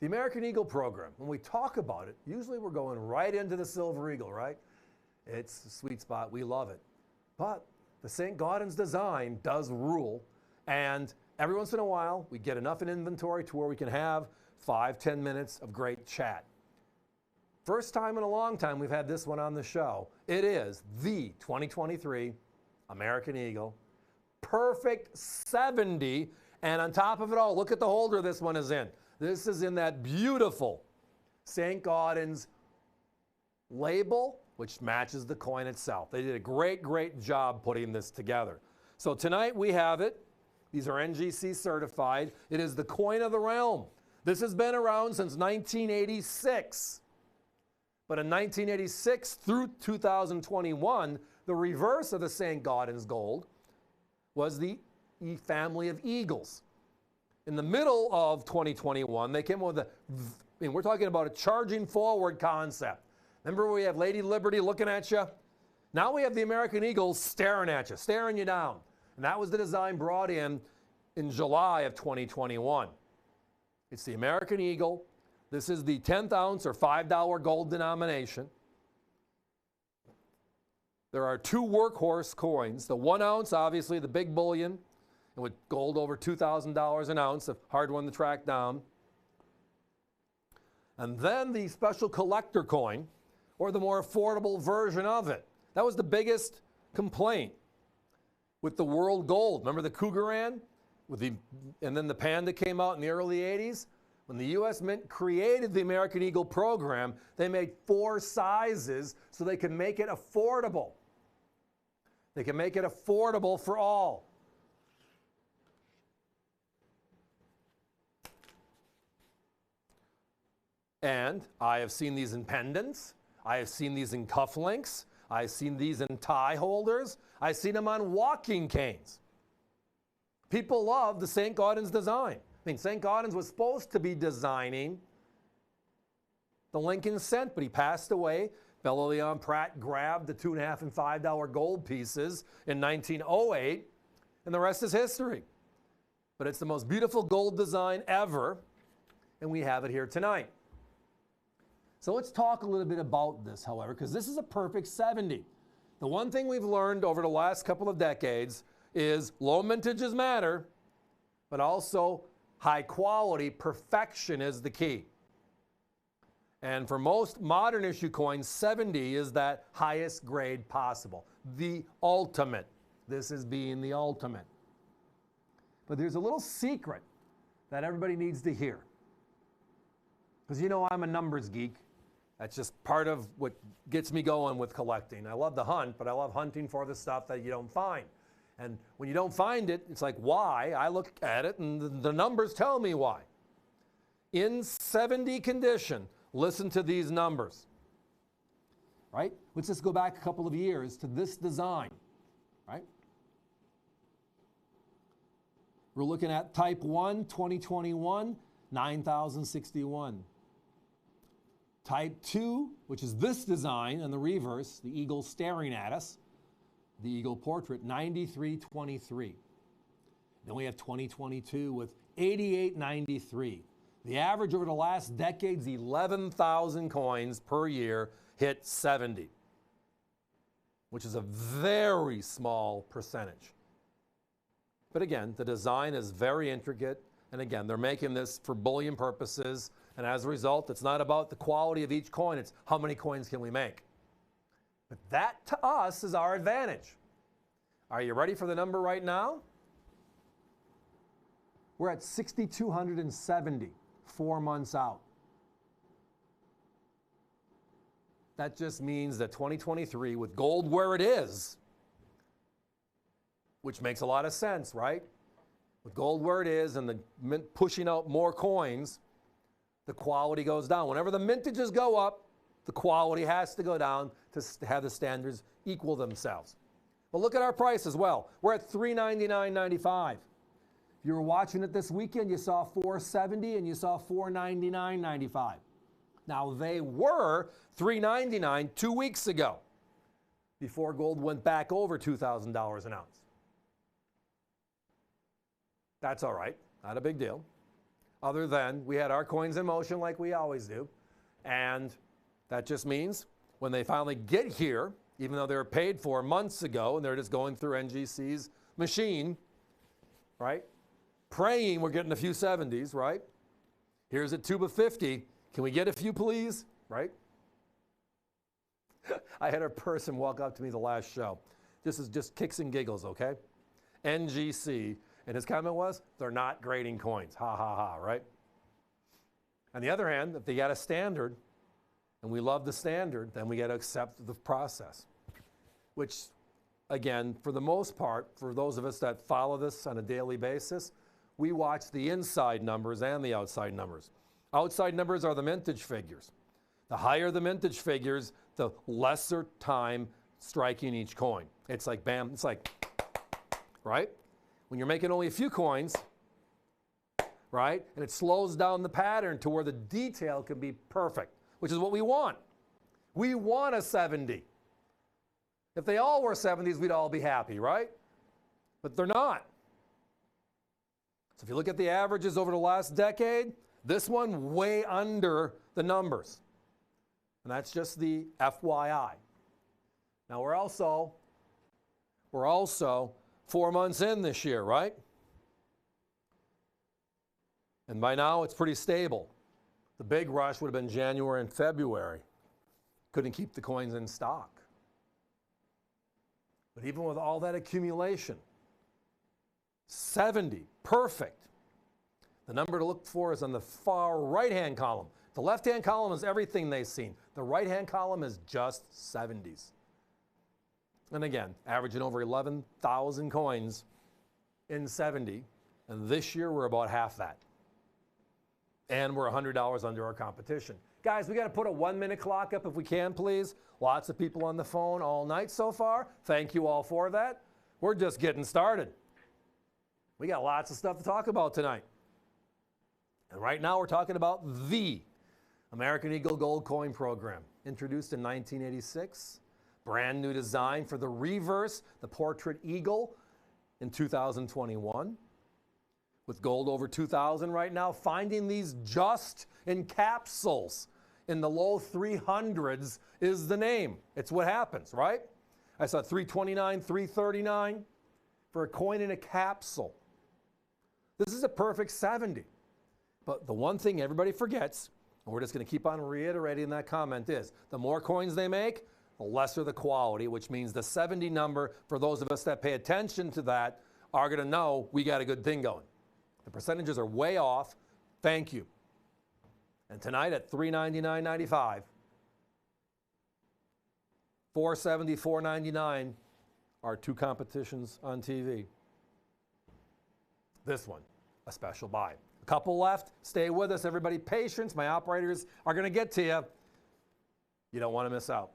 The American Eagle program, when we talk about it, usually we're going right into the Silver Eagle, right? It's a sweet spot. We love it. But the St. Gaudens design does rule, and every once in a while, we get enough in inventory to where we can have 5-10 minutes of great chat. First time in a long time we've had this one on the show. It is the 2023 American Eagle. Perfect 70, and on top of it all, look at the holder this one is in. This is in that beautiful St. Gaudens label, which matches the coin itself. They did a great, great job putting this together. So tonight we have it. These are NGC certified. It is the coin of the realm. This has been around since 1986. But in 1986 through 2021, the reverse of the St. Gaudens gold was the family of eagles. In the middle of 2021, they came up with we're talking about a charging forward concept. Remember we have Lady Liberty looking at you? Now we have the American Eagle staring at you, staring you down. And that was the design brought in July of 2021. It's the American Eagle. This is the 10th ounce or $5 gold denomination. There are two workhorse coins. The 1 ounce, obviously the big bullion, and with gold over $2,000 an ounce, a hard one to track down. And then the special collector coin, or the more affordable version of it. That was the biggest complaint with the world gold. Remember the Cougaran? And then the Panda came out in the early 80s? When the U.S. Mint created the American Eagle program, they made 4 sizes so they could make it affordable. They can make it affordable for all. And I have seen these in pendants. I have seen these in cufflinks. I've seen these in tie holders. I've seen them on walking canes. People love the St. Gaudens design. I mean, St. Gaudens was supposed to be designing the Lincoln Cent, but he passed away. Bella Leon Pratt grabbed the $2.5 and $5 gold pieces in 1908, and the rest is history. But it's the most beautiful gold design ever, and we have it here tonight. So let's talk a little bit about this, however, because this is a perfect 70. The one thing we've learned over the last couple of decades is low mintages matter, but also high quality, perfection is the key. And for most modern issue coins, 70 is that highest grade possible, the ultimate. This is being the ultimate. But there's a little secret that everybody needs to hear. Because you know I'm a numbers geek. That's just part of what gets me going with collecting. I love the hunt, but I love hunting for the stuff that you don't find. And when you don't find it, it's like, why? I look at it, and the numbers tell me why. In 70 condition, listen to these numbers, right? Let's just go back a couple of years to this design, right? We're looking at Type 1, 2021, 9,061. Type 2, which is this design and the reverse, the eagle staring at us, the eagle portrait, 9323. Then we have 2022 with 8893. The average over the last decade's 11,000 coins per year hit 70, which is a very small percentage. But again, the design is very intricate, and again, they're making this for bullion purposes, and as a result, it's not about the quality of each coin, it's how many coins can we make. But that, to us, is our advantage. Are you ready for the number right now? We're at 6,270, 4 months out. That just means that 2023, with gold where it is, which makes a lot of sense, right? With gold where it is and the mint pushing out more coins, the quality goes down. Whenever the mintages go up, the quality has to go down to have the standards equal themselves. But look at our price as well. We're at $399.95. If you were watching it this weekend, you saw $470 and you saw $499.95. Now they were $399 2 weeks ago, before gold went back over $2,000 an ounce. That's all right, not a big deal. other than we had our coins in motion like we always do. And that just means when they finally get here, even though they were paid for months ago and they're just going through NGC's machine, right? Praying we're getting a few 70s, right? Here's a tube of 50. Can we get a few, please? Right? I had a person walk up to me the last show. This is just kicks and giggles, okay? NGC. And his comment was, they're not grading coins. Ha, ha, ha, right? On the other hand, if they got a standard, and we love the standard, then we got to accept the process. Which, again, for the most part, for those of us that follow this on a daily basis, we watch the inside numbers and the outside numbers. Outside numbers are the mintage figures. The higher the mintage figures, the lesser time striking each coin. It's like bam, it's like, right? When you're making only a few coins, right? And it slows down the pattern to where the detail can be perfect, which is what we want. We want a 70. If they all were 70s, we'd all be happy, right? But they're not. So if you look at the averages over the last decade, this one way under the numbers. And that's just the FYI. Now we're also 4 months in this year, right? And by now it's pretty stable. The big rush would have been January and February. Couldn't keep the coins in stock. But even with all that accumulation, 70, perfect. The number to look for is on the far right-hand column. The left-hand column is everything they've seen. The right-hand column is just 70s. And again, averaging over 11,000 coins in 70. And this year, we're about half that. And we're $100 under our competition. Guys, we got to put a 1-minute clock up if we can, please. Lots of people on the phone all night so far. Thank you all for that. We're just getting started. We got lots of stuff to talk about tonight. And right now, we're talking about the American Eagle Gold Coin Program, introduced in 1986. Brand new design for the reverse, the portrait eagle in 2021. With gold over 2,000 right now, finding these just in capsules in the low 300s is the name. It's what happens, right? I saw 329, 339 for a coin in a capsule. This is a perfect 70. But the one thing everybody forgets, and we're just going to keep on reiterating that comment, is the more coins they make, the lesser the quality, which means the 70 number, for those of us that pay attention to that, are going to know we got a good thing going. The percentages are way off. Thank you. And tonight at $399.95, $470, $499 are two competitions on TV. This one, a special buy. A couple left. Stay with us, everybody. Patience. My operators are going to get to you. You don't want to miss out.